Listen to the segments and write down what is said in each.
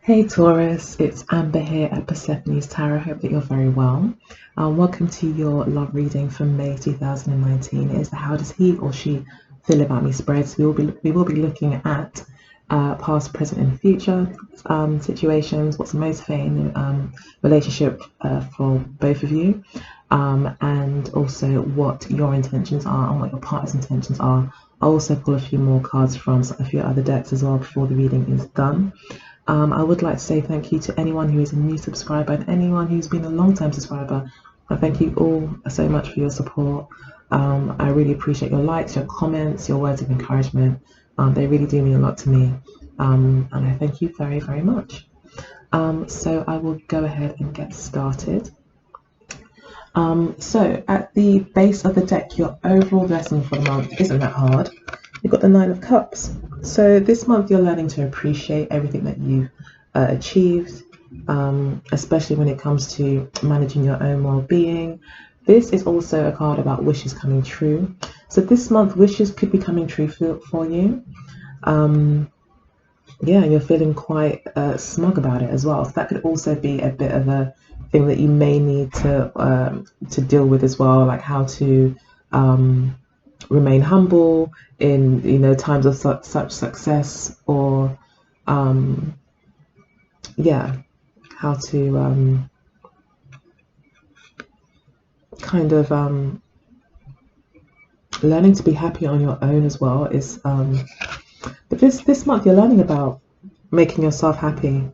Hey Taurus, it's Amber here at Persephone's Tarot. Hope that you're very well. Welcome to your love reading for May 2019. It is the How Does He or She Feel About Me spread. So we will be looking at past, present, and future situations, what's motivating the relationship for both of you, and also what your intentions are and what your partner's intentions are. I'll also pull a few more cards from a few other decks as well before the reading is done. I would like to say thank you to anyone who is a new subscriber and anyone who's been a long-time subscriber. Thank you all so much for your support. I really appreciate your likes, your comments, your words of encouragement. They really do mean a lot to me. And I thank you very, very much. So I will go ahead and get started. So at the base of the deck, your overall lesson for the month isn't that hard. You've got the Nine of Cups. So this month you're learning to appreciate everything that you've achieved, especially when it comes to managing your own well-being. This is also a card about wishes coming true. So this month wishes could be coming true for you. Yeah, you're feeling quite smug about it as well. So that could also be a bit of a thing that you may need to deal with as well, like how to remain humble in times of such success, or yeah, how to kind of learning to be happy on your own as well is but this month you're learning about making yourself happy,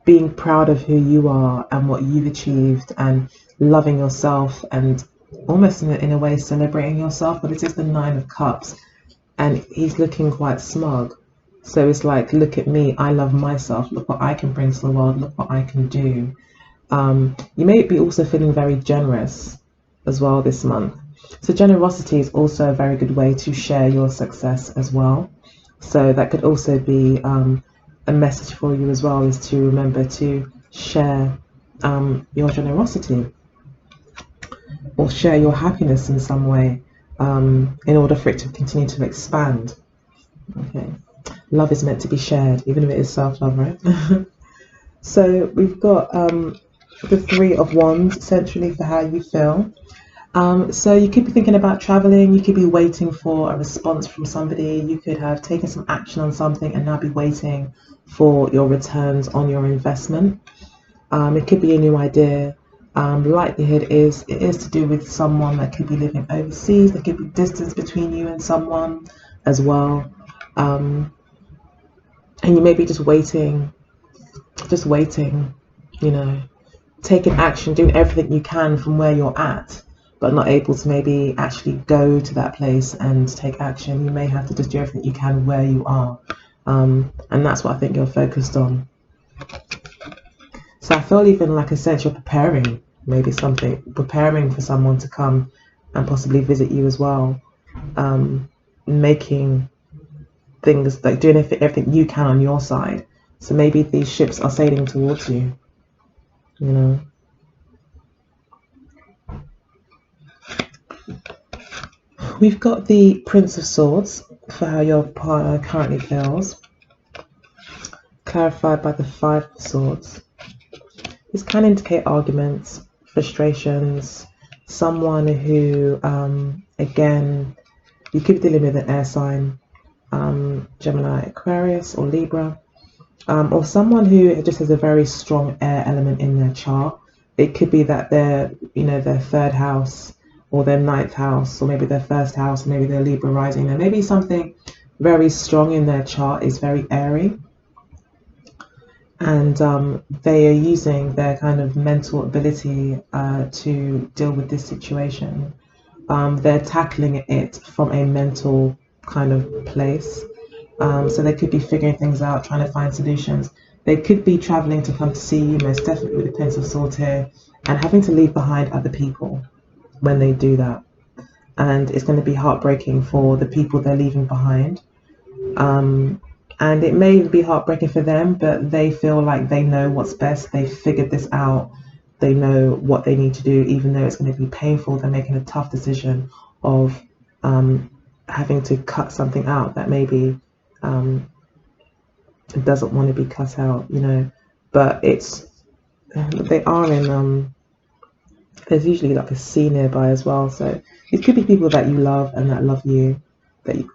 being proud of who you are and what you've achieved, and loving yourself, and almost in a way celebrating yourself. But it is the Nine of Cups and he's looking quite smug. So it's like, look at me, I love myself, look what I can bring to the world, look what I can do. You may be also feeling very generous as well this month. So generosity is also a very good way to share your success as well. So that could also be a message for you as well, is to remember to share your generosity or share your happiness in some way, in order for it to continue to expand. Okay, love is meant to be shared, even if it is self-love, right? So we've got the Three of Wands essentially for how you feel. So you could be thinking about traveling, you could be waiting for a response from somebody, you could have taken some action on something and now be waiting for your returns on your investment. It could be a new idea. Likelihood is it is to do with someone that could be living overseas. There could be distance between you and someone as well. And you may be just waiting, taking action, doing everything you can from where you're at, but not able to maybe actually go to that place and take action. You may have to just do everything you can where you are. And that's what I think you're focused on. So I feel even like a sense you're preparing, preparing for someone to come and possibly visit you as well. Making things, like doing everything you can on your side. So maybe these ships are sailing towards you, We've got the Prince of Swords for how your partner currently feels, clarified by the Five of Swords. This can indicate arguments, frustrations, someone who, again, you could be dealing with an air sign, Gemini, Aquarius, or Libra, or someone who just has a very strong air element in their chart. It could be that their third house, or their ninth house, or maybe their first house, maybe their Libra rising. There may be something very strong in their chart, is very airy. And they are using their kind of mental ability to deal with this situation. They're tackling it from a mental kind of place. So they could be figuring things out, trying to find solutions. They could be traveling to come to see you, most definitely with the Prince of Swords here, and having to leave behind other people when they do that. And it's going to be heartbreaking for the people they're leaving behind. And it may be heartbreaking for them, but they feel like they know what's best. They've figured this out. They know what they need to do, even though it's going to be painful. They're making a tough decision of having to cut something out that maybe doesn't want to be cut out, you know. But they are in there's usually like a sea nearby as well. So it could be people that you love and that love you,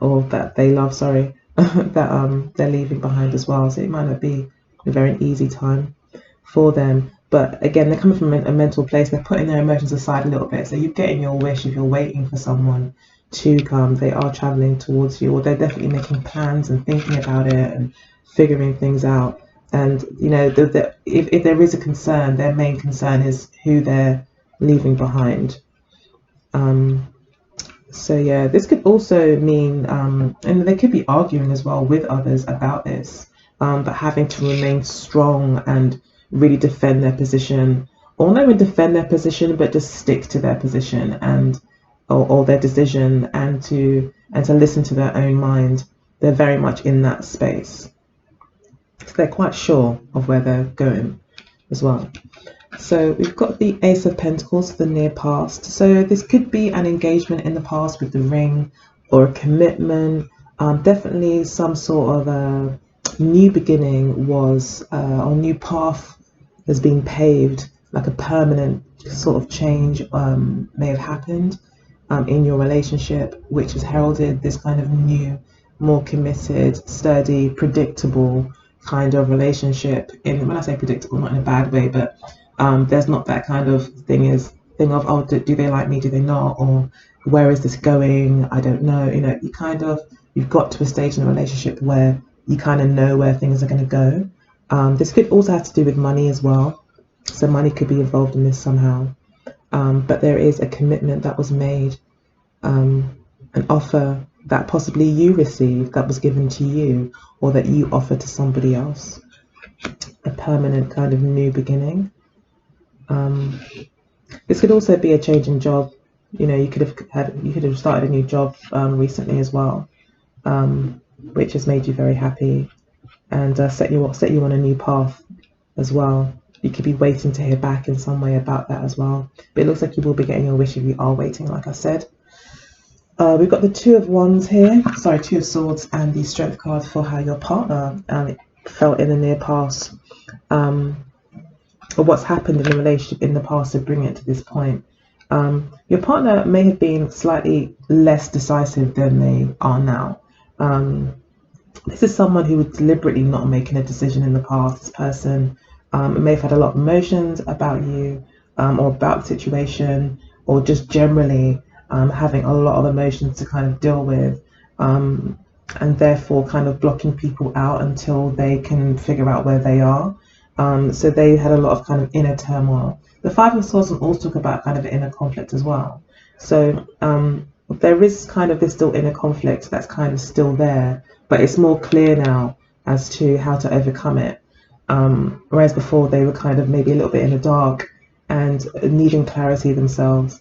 or that they love, sorry, that they're leaving behind as well. So it might not be a very easy time for them. But again, they're coming from a mental place. They're putting their emotions aside a little bit. So you're getting your wish if you're waiting for someone to come. They are traveling towards you, or they're definitely making plans and thinking about it and figuring things out. And you know, if there is a concern, their main concern is who they're leaving behind. So yeah, this could also mean, and they could be arguing as well with others about this, but having to remain strong and really defend their position, or not even defend their position, but just stick to their position and or their decision, and to listen to their own mind. They're very much in that space, so they're quite sure of where they're going as well. So we've got the Ace of Pentacles, the near past. So this could be an engagement in the past with the ring, or a commitment. Definitely some sort of a new beginning was, or new path has been paved, like a permanent sort of change may have happened in your relationship, which has heralded this kind of new, more committed, sturdy, predictable kind of relationship. When I say predictable, not in a bad way, but there's not that kind of thing of, oh, do they like me, do they not, or where is this going, I don't know. You know, you've got to a stage in a relationship where you kind of know where things are going to go. This could also have to do with money as well, so money could be involved in this somehow. But there is a commitment that was made, an offer that possibly you received, that was given to you, or that you offered to somebody else. A permanent kind of new beginning. This could also be a change in job. You know, you could have started a new job recently as well, which has made you very happy and set you on a new path as well. You could be waiting to hear back in some way about that as well. But it looks like you will be getting your wish if you are waiting, like I said. We've got the Two of Wands here, Two of Swords, and the Strength card for how your partner felt in the near past, or what's happened in the relationship in the past to bring it to this point. Your partner may have been slightly less decisive than they are now. This is someone who was deliberately not making a decision in the past. This person may have had a lot of emotions about you, or about the situation, or just generally having a lot of emotions to kind of deal with, and therefore kind of blocking people out until they can figure out where they are. So they had a lot of kind of inner turmoil. The Five of Swords will also talk about kind of inner conflict as well. So there is kind of this still inner conflict that's kind of still there, but it's more clear now as to how to overcome it. Whereas before they were kind of maybe a little bit in the dark and needing clarity themselves.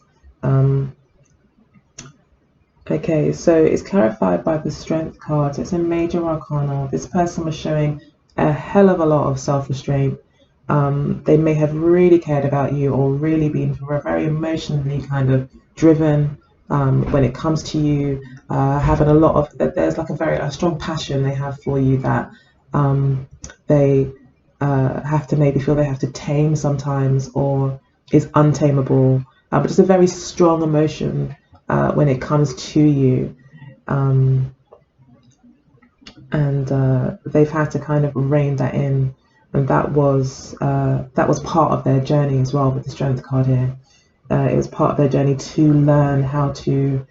Okay, so it's clarified by the Strength card. It's a major arcana. This person was showing a hell of a lot of self-restraint. They may have really cared about you, or really been very emotionally kind of driven when it comes to you, having a lot of, there's like a strong passion they have for you that they have to maybe feel they have to tame sometimes, or is untamable, but it's a very strong emotion when it comes to you. And they've had to kind of rein that in, and that was part of their journey as well with the Strength card here. It was part of their journey to learn how to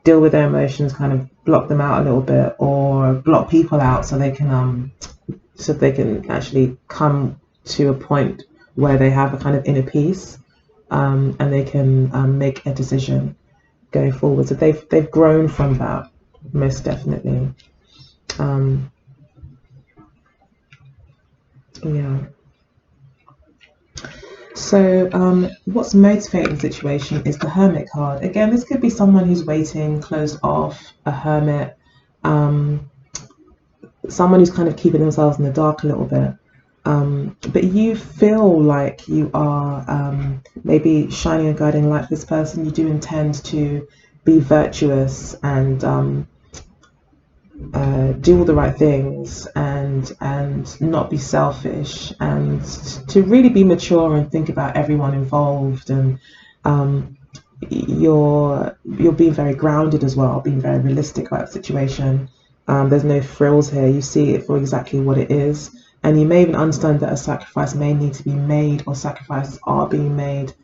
deal with their emotions, kind of block them out a little bit, or block people out, so they can actually come to a point where they have a kind of inner peace, and they can make a decision going forward. So they've grown from that, most definitely. Yeah. So what's motivating the situation is the Hermit card. Again, this could be someone who's waiting, closed off, a hermit, someone who's kind of keeping themselves in the dark a little bit. But you feel like you are maybe shining a guiding light for this person. You do intend to be virtuous and do all the right things, and and not be selfish, and to really be mature and think about everyone involved. And you're being very grounded as well, being very realistic about the situation. There's no frills here. You see it for exactly what it is, and you may even understand that a sacrifice may need to be made, or sacrifices are being made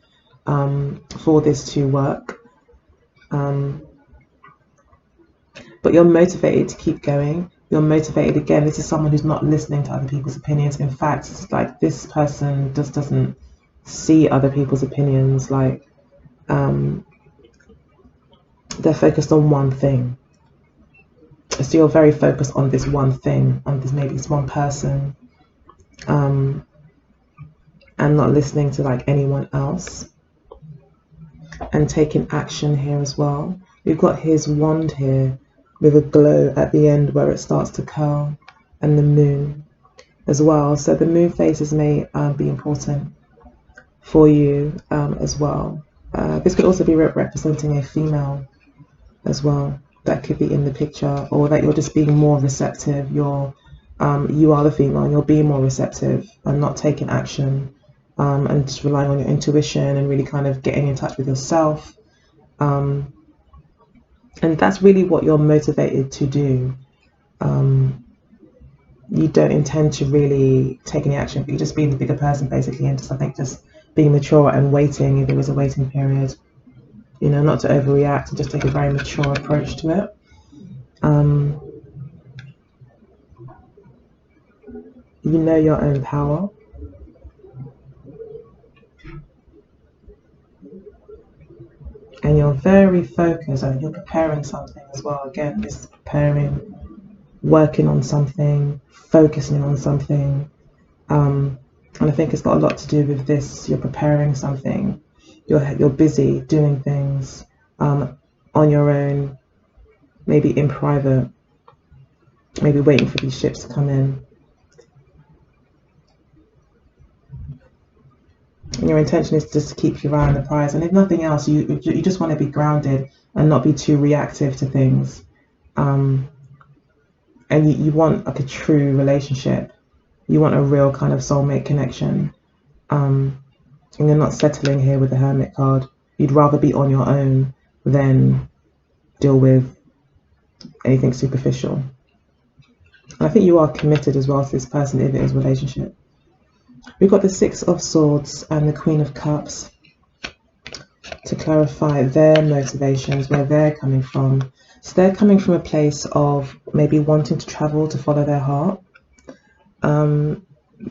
for this to work. But you're motivated to keep going. You're motivated. Again, this is someone who's not listening to other people's opinions. In fact, it's like this person just doesn't see other people's opinions. Like they're focused on one thing. So you're very focused on this one thing, on this, maybe it's one person, and not listening to like anyone else, and taking action here as well. We've got his wand here with a glow at the end where it starts to curl, and the moon as well. So the moon phases may be important for you as well. This could also be representing a female as well. That could be in the picture, or that you're just being more receptive. You are the female, and you're being more receptive and not taking action, and just relying on your intuition and really kind of getting in touch with yourself. And that's really what you're motivated to do. You don't intend to really take any action, but you're just being the bigger person basically, and just, I think, just being mature and waiting if there is a waiting period. You know, not to overreact and just take a very mature approach to it. You know your own power. And you're very focused, and you're preparing something as well. Again, this is preparing, working on something, focusing on something. And I think it's got a lot to do with this. You're preparing something. You're busy doing things on your own, maybe in private, maybe waiting for these ships to come in. And your intention is just to keep your eye on the prize, and if nothing else, you just want to be grounded and not be too reactive to things. And you want like a true relationship. You want a real kind of soulmate connection. And you're not settling here with the Hermit card. You'd rather be on your own than deal with anything superficial. And I think you are committed as well to this person if it is a relationship. We've got the Six of Swords and the Queen of Cups to clarify their motivations, where they're coming from. So they're coming from a place of maybe wanting to travel to follow their heart.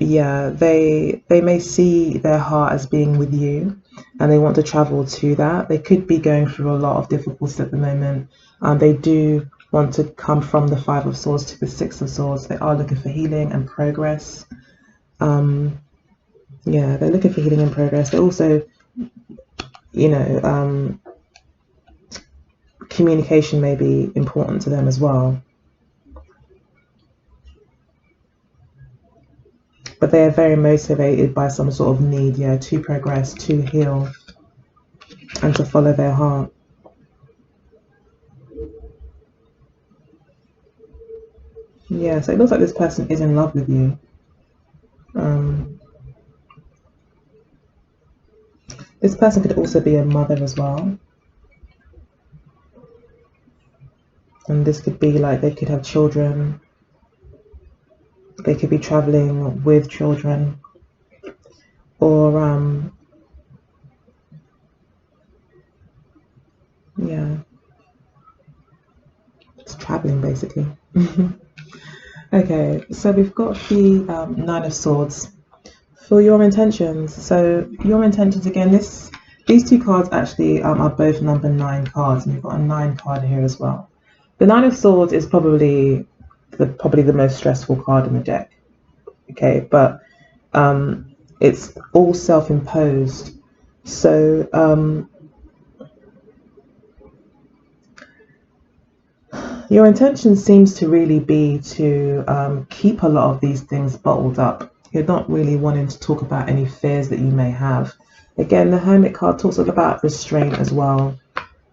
Yeah, they may see their heart as being with you, and they want to travel to that. They could be going through a lot of difficulties at the moment. They do want to come from the Five of Swords to the Six of Swords. They are looking for healing and progress. Yeah, they're looking for healing and progress. They're also, you know, communication may be important to them as well. But they are very motivated by some sort of need, yeah, to progress, to heal, and to follow their heart. Yeah, so it looks like this person is in love with you. This person could also be a mother as well. And this could be like they could have children. They could be traveling with children. Or, yeah, just traveling basically. Okay, so we've got the Nine of Swords for your intentions. So your intentions, again, these two cards actually are both number 9 cards, and you've got a 9 card here as well. The Nine of Swords is probably the most stressful card in the deck. Okay, but it's all self-imposed. So your intention seems to really be to keep a lot of these things bottled up. You're not really wanting to talk about any fears that you may have. Again, the Hermit card talks about restraint as well.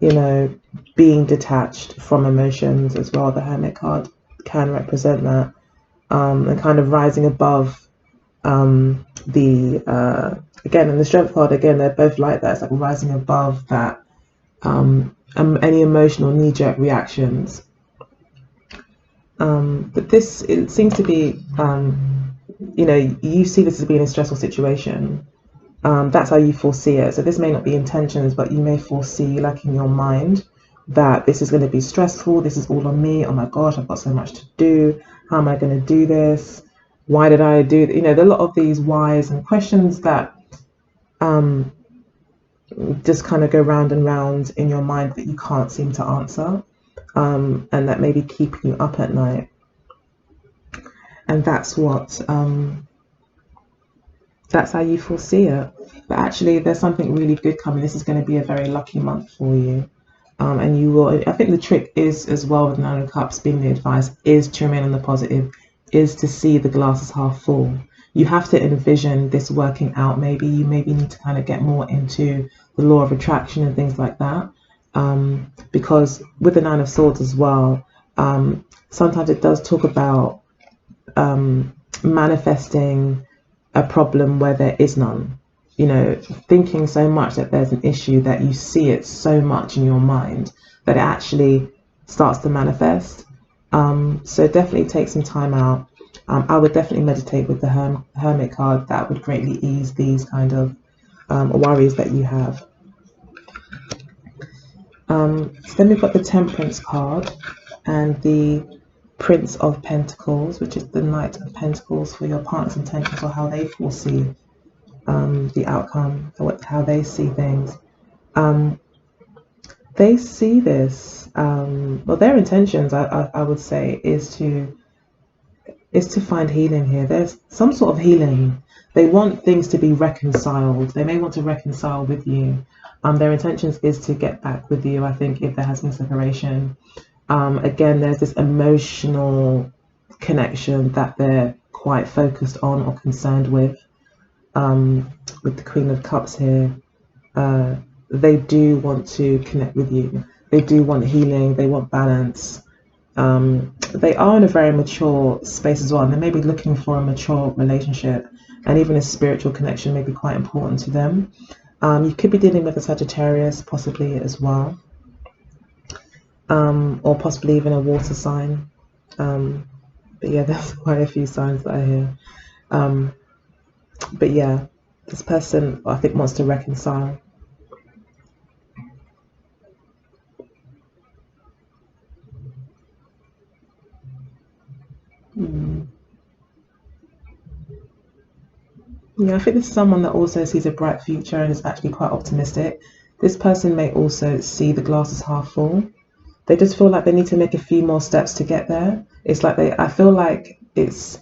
You know, being detached from emotions as well. The Hermit card can represent that. and kind of rising above again, in the strength card, again, they're both like that. It's like rising above that, any emotional knee-jerk reactions. But this, it seems to be, you see this as being a stressful situation. That's how you foresee it. So this may not be intentions, but you may foresee, like in your mind, that this is going to be stressful. This is all on me. Oh my gosh, I've got so much to do. How am I going to do this? Why did I do? There are a lot of these whys and questions that just kind of go round and round in your mind that you can't seem to answer, and that may be keeping you up at night. And that's what. That's how you foresee it. But actually, there's something really good coming. This is going to be a very lucky month for you. And you will, I think the trick is, as well, with Nine of Cups being the advice, is to remain on the positive, is to see the glass as half full. You have to envision this working out. Maybe you need to kind of get more into the law of attraction and things like that. Because with the Nine of Swords as well, sometimes it does talk about manifesting a problem where there is none. Thinking so much that there's an issue that you see it so much in your mind that it actually starts to manifest. So definitely take some time out. I would definitely meditate with the Hermit card. That would greatly ease these kind of worries that you have. So then we've got the Temperance card and the Prince of Pentacles, which is the Knight of Pentacles, for your partner's intentions or how they foresee the outcome, or how they see things. They see this, well, their intentions, I would say, is to find healing here. There's some sort of healing. They want things to be reconciled. They may want to reconcile with you. Their intentions is to get back with you, I think, if there has been separation. Again, there's this emotional connection that they're quite focused on or concerned with. With the Queen of Cups here, they do want to connect with you. They do want healing. They want balance. They are in a very mature space as well, and they may be looking for a mature relationship, and even a spiritual connection may be quite important to them. You could be dealing with a Sagittarius possibly as well, or possibly even a water sign. But yeah, there's quite a few signs that I hear. But yeah, this person, I think, wants to reconcile. Yeah, I think this is someone that also sees a bright future and is actually quite optimistic. This person may also see the glass as half full. They just feel like they need to make a few more steps to get there. It's like I feel like it's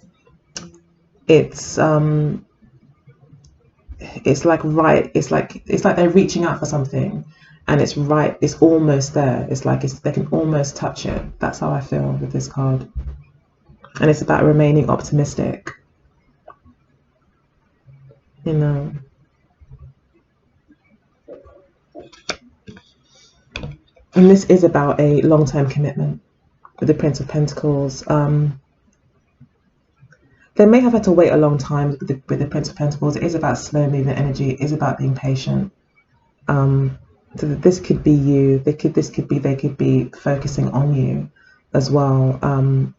like right. It's like they're reaching out for something, and it's right. It's almost there. It's like they can almost touch it. That's how I feel with this card, and it's about remaining optimistic. And this is about a long-term commitment with the Prince of Pentacles. They may have had to wait a long time with the Prince of Pentacles. It is about slow-moving energy. It is about being patient. So this could be you. They could be focusing on you as well.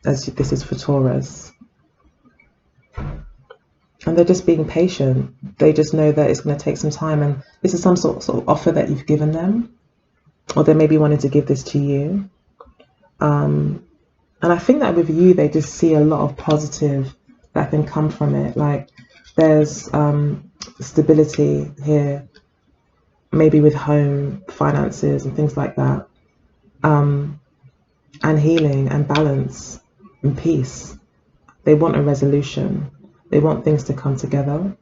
As this is for Taurus. And they're just being patient. They just know that it's going to take some time, and this is some sort of offer that you've given them, or they may be wanting to give this to you. And I think that with you, they just see a lot of positive that can come from it. Like there's stability here, maybe with home finances and things like that, and healing and balance and peace. They want a resolution. They want things to come together,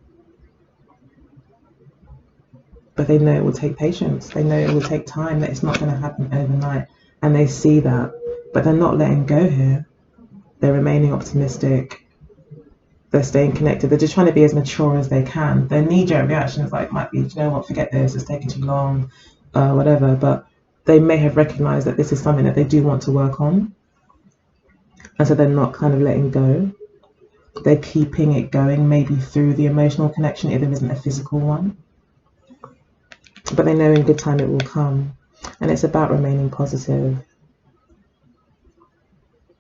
but they know it will take patience. They know it will take time, that it's not going to happen overnight, and they see that, but they're not letting go here. They're remaining optimistic. They're staying connected. They're just trying to be as mature as they can. Their knee-jerk reaction is like, might be, you know what, forget this, it's taking too long, whatever, but they may have recognized that this is something that they do want to work on. and so they're not kind of letting go. They're keeping it going, maybe through the emotional connection if there isn't a physical one, but they know in good time it will come. And it's about remaining positive.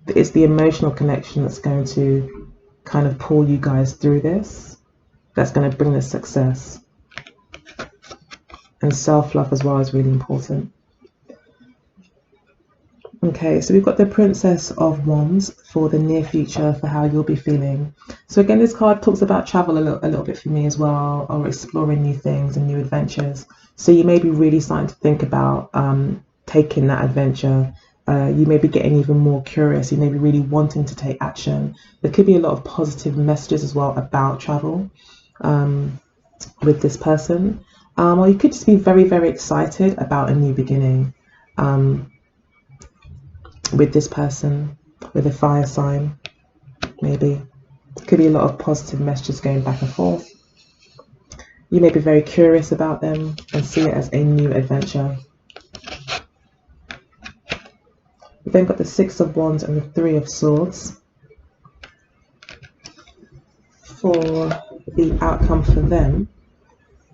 It's the emotional connection that's going to kind of pull you guys through this, that's going to bring the success. And self-love as well is really important. Okay, so we've got the Princess of Wands for the near future, for how you'll be feeling. So again, this card talks about travel a little bit for me as well, or exploring new things and new adventures. So you may be really starting to think about taking that adventure. You may be getting even more curious. You may be really wanting to take action. There could be a lot of positive messages as well about travel with this person. Or you could just be very, very excited about a new beginning. With this person, with a fire sign, maybe. Could be a lot of positive messages going back and forth. You may be very curious about them and see it as a new adventure. We've then got the Six of Wands and the Three of Swords for the outcome for them.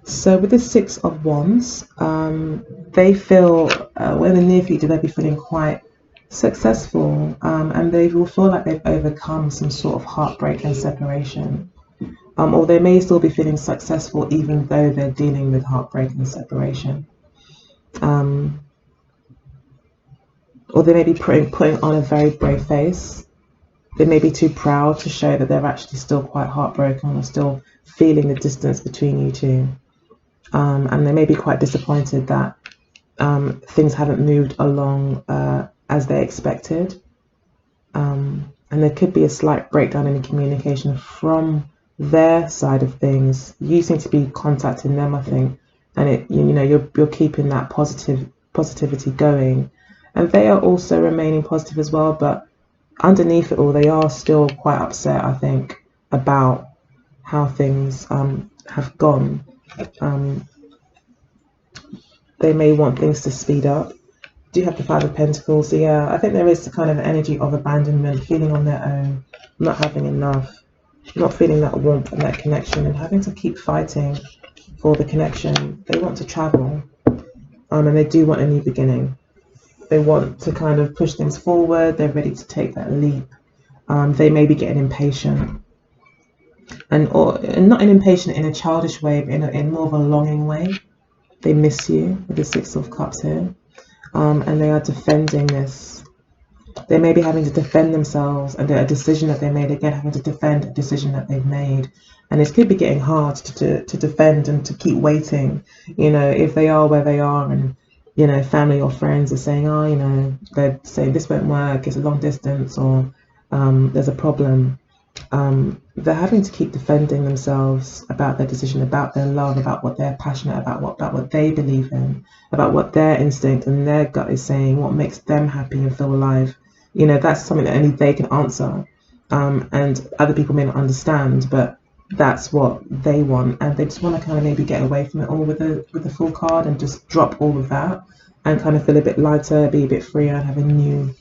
So with the Six of Wands, they feel, well, in the near future, they'll be feeling quite successful, and they will feel like they've overcome some sort of heartbreak and separation, or they may still be feeling successful even though they're dealing with heartbreak and separation, or they may be putting on a very brave face. They may be too proud to show that they're actually still quite heartbroken or still feeling the distance between you two, and they may be quite disappointed that things haven't moved along as they expected, and there could be a slight breakdown in the communication from their side of things. You seem to be contacting them, I think, and you're keeping that positivity going, and they are also remaining positive as well. But underneath it all, they are still quite upset, I think, about how things have gone. They may want things to speed up. Do have the Five of Pentacles. So yeah, I think there is kind of an energy of abandonment, feeling on their own, not having enough, not feeling that warmth and that connection, and having to keep fighting for the connection. They want to travel, and they do want a new beginning. They want to kind of push things forward. They're ready to take that leap. They may be getting impatient, and not an impatient in a childish way, but in more of a longing way. They miss you with the Six of Cups here. And they are defending this. They may be having to defend themselves and a decision that they made, again having to defend a decision that they've made. And it could be getting hard to defend and to keep waiting, if they are where they are, and family or friends are saying, they're saying this won't work, it's a long distance, or there's a problem. They're having to keep defending themselves about their decision, about their love, about what they're passionate about what they believe in, about what their instinct and their gut is saying, what makes them happy and feel alive. That's something that only they can answer, and other people may not understand, but that's what they want, and they just want to kind of maybe get away from it all with the Fool card and just drop all of that and kind of feel a bit lighter, be a bit freer, and have a new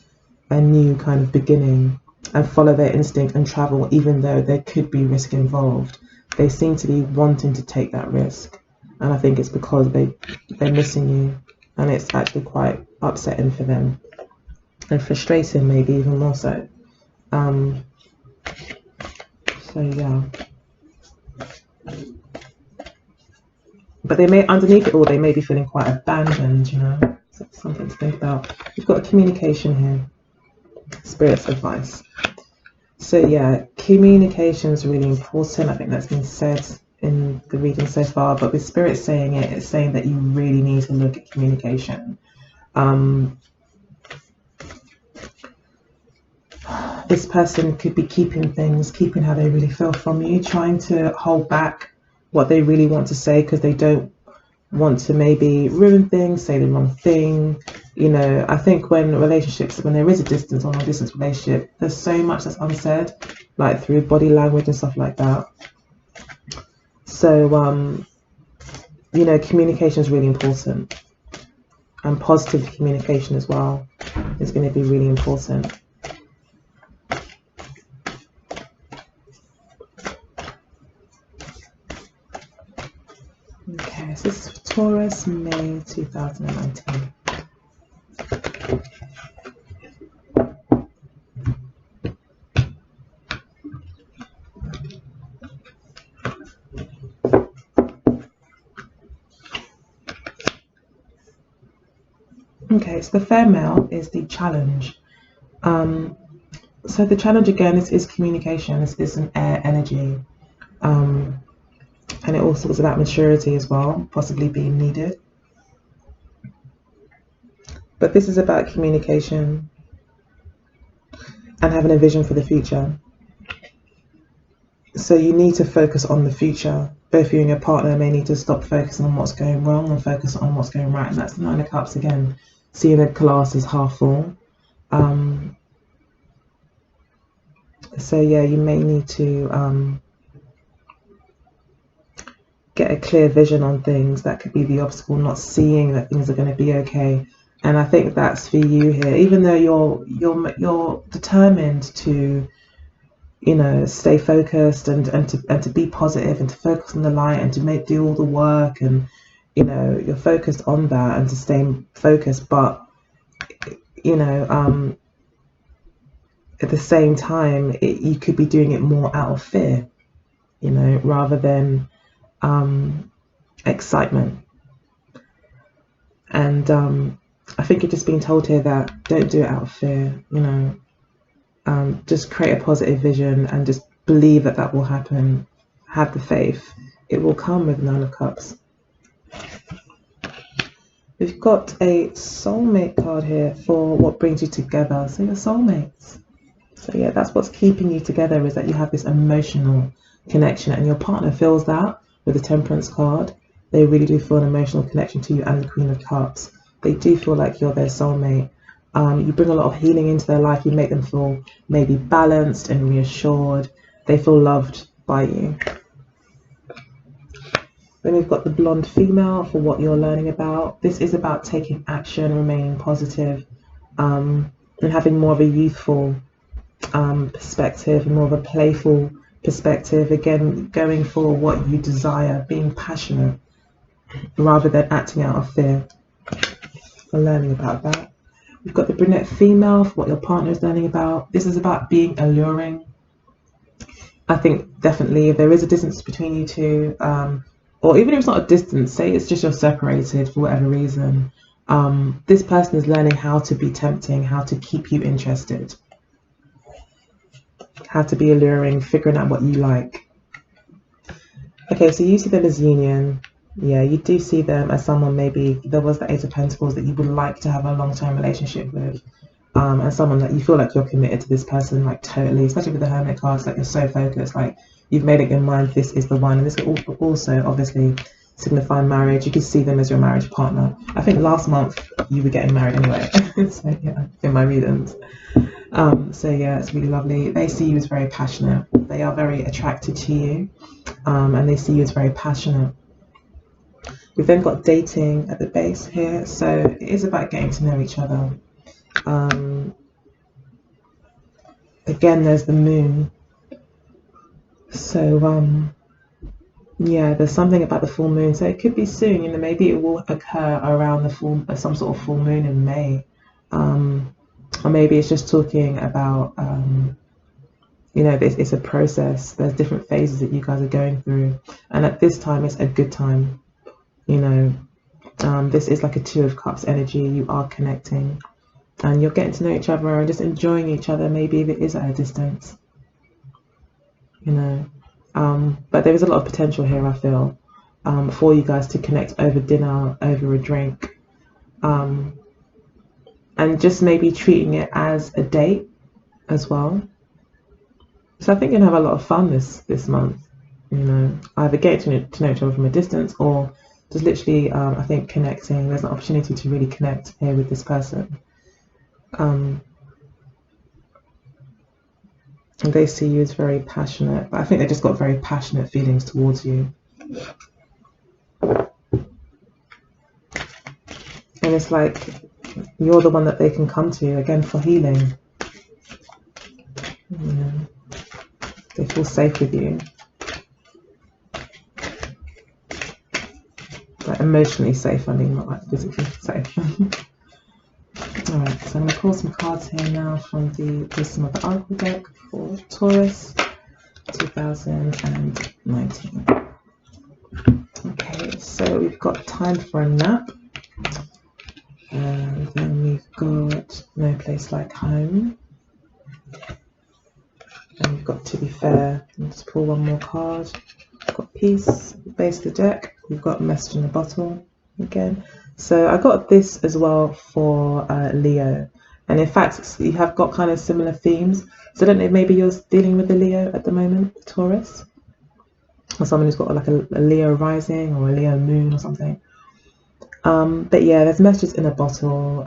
kind of beginning, and follow their instinct and travel, even though there could be risk involved. They seem to be wanting to take that risk, and I think it's because they're missing you, and it's actually quite upsetting for them, and frustrating, maybe even more so. So yeah, but they may, underneath it all, they may be feeling quite abandoned. So it's something to think about. We've got a communication here, Spirit's advice. So yeah, communication is really important. I think that's been said in the reading so far, but with Spirit saying it, it's saying that you really need to look at communication. This person could be keeping how they really feel from you, trying to hold back what they really want to say because they don't want to maybe ruin things, say the wrong thing. I think when there is a distance or long distance relationship, there's so much that's unsaid, like through body language and stuff like that. So, communication is really important, and positive communication as well is going to be really important. Okay, so this is Taurus, May 2019. Okay, so the fair male is the challenge. So the challenge again is communication. It's an air energy, and it also is about maturity as well, possibly being needed. But this is about communication and having a vision for the future. So you need to focus on the future. Both you and your partner may need to stop focusing on what's going wrong and focus on what's going right. And that's the Nine of Cups again, seeing the glass as half full. So yeah, you may need to get a clear vision on things. That could be the obstacle, not seeing that things are going to be okay. And I think that's for you here. Even though you're determined to, you know, stay focused and to be positive and to focus on the light and to do all the work, and you know you're focused on that and to stay focused, but you know at the same time you could be doing it more out of fear, you know, rather than excitement. And I think you're just being told here that don't do it out of fear, you know. Just create a positive vision and just believe that that will happen. Have the faith. It will come with Nine of Cups. We've got a soulmate card here for what brings you together. So your soulmates. So yeah, that's what's keeping you together, is that you have this emotional connection, and your partner feels that with the Temperance card. They really do feel an emotional connection to you, and the Queen of Cups. They do feel like you're their soulmate. You bring a lot of healing into their life. You make them feel maybe balanced and reassured. They feel loved by you. Then we've got the blonde female for what you're learning about. This is about taking action, remaining positive, and having more of a youthful perspective, more of a playful perspective. Again, going for what you desire, being passionate rather than acting out of fear. We're learning about that. We've got the brunette female for what your partner is learning about. This is about being alluring. I think definitely if there is a distance between you two, or even if it's not a distance, say it's just you're separated for whatever reason, this person is learning how to be tempting, how to keep you interested, how to be alluring, figuring out what you like. Okay, so you see them as union. Yeah, you do see them as someone, maybe there was the Ace of Pentacles, that you would like to have a long-term relationship with, and someone that you feel like you're committed to this person, like totally, especially with the Hermit cards, like you're so focused, like you've made it in mind, this is the one. And this could also obviously signify marriage. You could see them as your marriage partner. I think last month you were getting married anyway. So yeah, in my readings. So yeah, it's really lovely. They see you as very passionate. They are very attracted to you, and they see you as very passionate. We've then got dating at the base here, so it is about getting to know each other. Again, there's the moon. So yeah, there's something about the full moon. So it could be soon, you know, maybe it will occur around the some sort of full moon in May, or maybe it's just talking about you know, it's a process. There's different phases that you guys are going through, and at this time it's a good time. You know, this is like a Two of Cups energy. You are connecting and you're getting to know each other and just enjoying each other, maybe if it is at a distance, you know. But there is a lot of potential here, I feel, for you guys to connect over dinner, over a drink, and just maybe treating it as a date as well. So I think you're gonna have a lot of fun this month, you know, either getting to know each other from a distance, or just literally, I think, connecting. There's an opportunity to really connect here with this person. And they see you as very passionate, but I think they just got very passionate feelings towards you. And it's like you're the one that they can come to, again, for healing. You know, they feel safe with you. emotionally safe, I mean, not like physically safe. Alright, so I'm going to pull some cards here now from the Wisdom of the Oracle deck for Taurus 2019. Okay, so we've got Time for a Nap, and then we've got No Place Like Home, and we've got To Be Fair. Let's pull one more card. We've got Peace, base of the deck. We've got Message in the Bottle again. So I got this as well for Leo, and in fact you have got kind of similar themes. So I don't know, maybe you're dealing with a Leo at the moment, Taurus, or someone who's got like a Leo rising or a Leo moon or something. But yeah, there's messages in a bottle.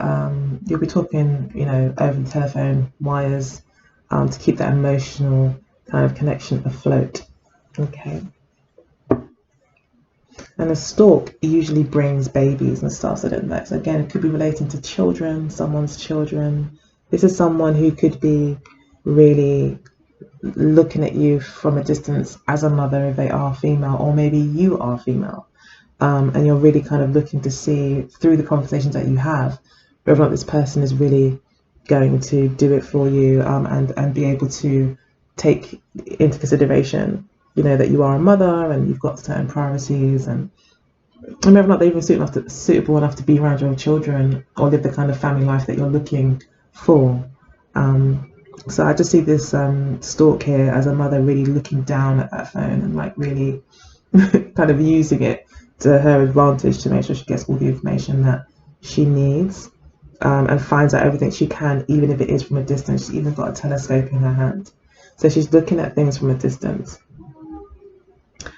You'll be talking, you know, over the telephone wires to keep that emotional kind of connection afloat. Okay. And a stork usually brings babies and stuff, so don't know. So again, it could be relating to children, someone's children. This is someone who could be really looking at you from a distance as a mother if they are female, or maybe you are female. And you're really kind of looking to see through the conversations that you have whether or not this person is really going to do it for you, and be able to take into consideration, you know, that you are a mother and you've got certain priorities, and whether or not they're even suitable enough to be around your children or live the kind of family life that you're looking for. So I just see this stork here as a mother really looking down at that phone and like really kind of using it to her advantage to make sure she gets all the information that she needs, and finds out everything she can, even if it is from a distance. She's even got a telescope in her hand, so she's looking at things from a distance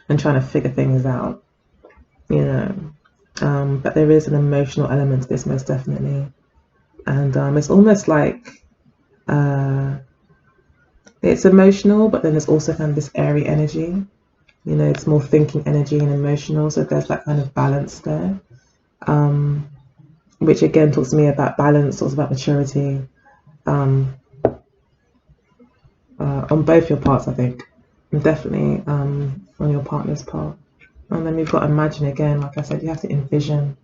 and trying to figure things out, you know. But there is an emotional element to this, most definitely, and it's almost like it's emotional, but then there's also kind of this airy energy. You know, it's more thinking energy and emotional, so there's that kind of balance there, which again talks to me about balance, talks about maturity, on both your parts, I think, and definitely on your partner's part. And then we've got imagine again. Like I said, you have to envision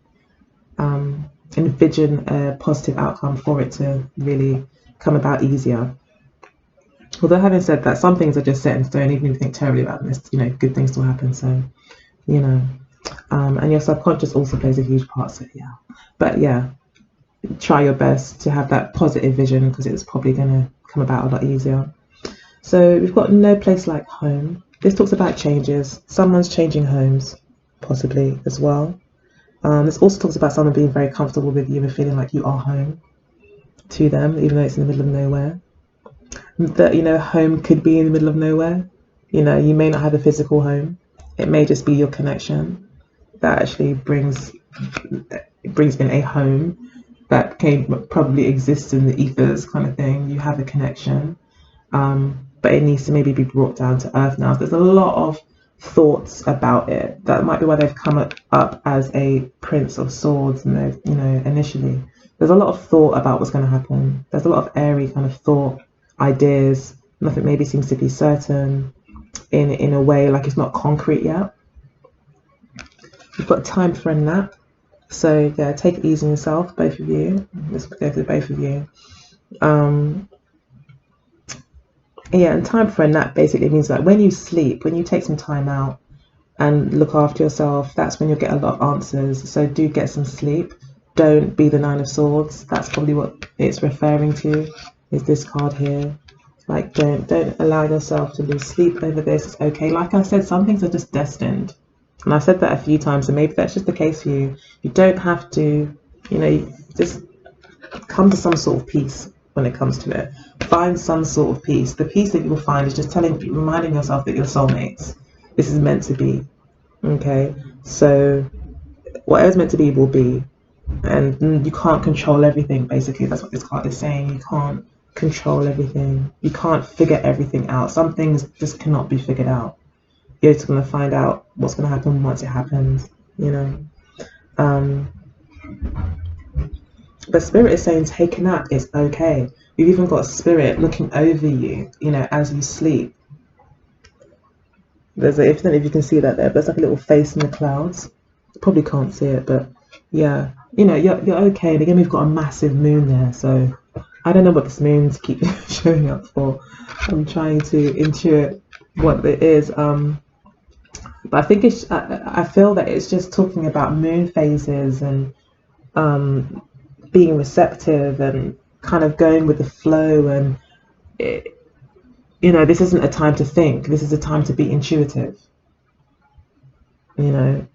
a positive outcome for it to really come about easier. Although having said that, some things are just set in stone, even if you think terribly about them, you know, good things still happen. So, you know, and your subconscious also plays a huge part. So yeah, but yeah, try your best to have that positive vision, because it's probably going to come about a lot easier. So we've got No Place Like Home. This talks about changes. Someone's changing homes, possibly as well. This also talks about someone being very comfortable with you and feeling like you are home to them, even though it's in the middle of nowhere. That, you know, home could be in the middle of nowhere. You know, you may not have a physical home. It may just be your connection that actually brings in a home that probably exists in the ethers, kind of thing. You have a connection, but it needs to maybe be brought down to earth now. There's a lot of thoughts about it. That might be why they've come up as a Prince of Swords, and they've, you know, initially there's a lot of thought about what's going to happen. There's a lot of airy kind of thought, ideas. Nothing maybe seems to be certain in a way, like it's not concrete yet. You've got Time for a Nap. So yeah, take it easy on yourself, both of you. Let's go for both of you. Yeah, and time for a nap basically means that when you sleep, when you take some time out and look after yourself, that's when you'll get a lot of answers. So do get some sleep. Don't be the Nine of Swords. That's probably what it's referring to, is this card here. Like, don't allow yourself to lose sleep over this. It's okay. Like I said, some things are just destined. And I've said that a few times, and maybe that's just the case for you. You don't have to, you know, just come to some sort of peace when it comes to it. Find some sort of peace. The peace that you will find is just reminding yourself that you're soulmates. This is meant to be. Okay? So whatever's meant to be will be. And you can't control everything, basically. That's what this card is saying. You can't control everything. You can't figure everything out. Some things just cannot be figured out. You're just going to find out what's going to happen once it happens, you know. But Spirit is saying take a nap, it's okay. You've even got Spirit looking over you, you know, as you sleep. There's I don't know if you can see that there, but there's like a little face in the clouds. Probably can't see it, but yeah, you're okay. And again, we've got a massive moon there, so I don't know what this moon's keep showing up for. I'm trying to intuit what it is. But I think I feel that it's just talking about moon phases and um, being receptive and kind of going with the flow. And this isn't a time to think. This is a time to be intuitive. You know,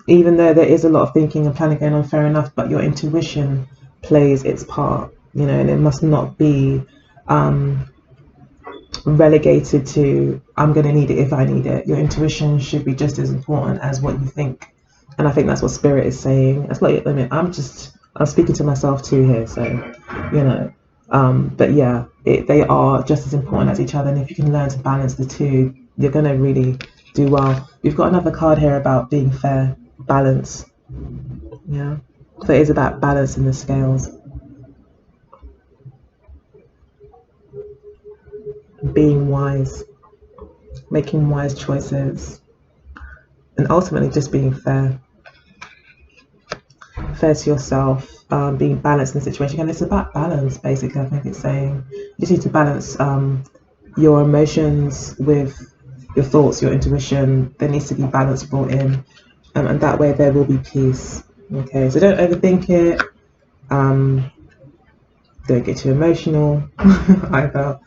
even though there is a lot of thinking and planning going on, fair enough, but your intuition plays its part, and it must not be relegated to I'm going to need it if I need it. Your intuition should be just as important as what you think. And I think that's what spirit is saying. That's like, I mean, I'm speaking to myself too here, so, but yeah, they are just as important as each other. And if you can learn to balance the two, you're going to really do well. We've got another card here about being fair, balance. Yeah. So it is about balancing the scales, being wise, making wise choices, and ultimately just being fair to yourself, being balanced in the situation. And it's about balance, basically. I think it's saying you just need to balance your emotions with your thoughts, your intuition. There needs to be balance brought in, and that way there will be peace. Okay, so don't overthink it. Don't get too emotional either.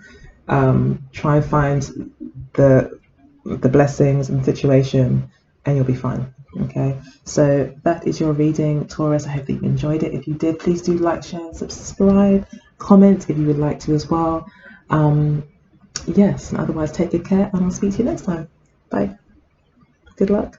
Try and find the blessings in the situation, and you'll be fine. Okay, so that is your reading, Taurus. I hope that you enjoyed it. If you did, please do like, share, and subscribe. Comment if you would like to as well. Yes, and otherwise take good care, and I'll speak to you next time. Bye. Good luck.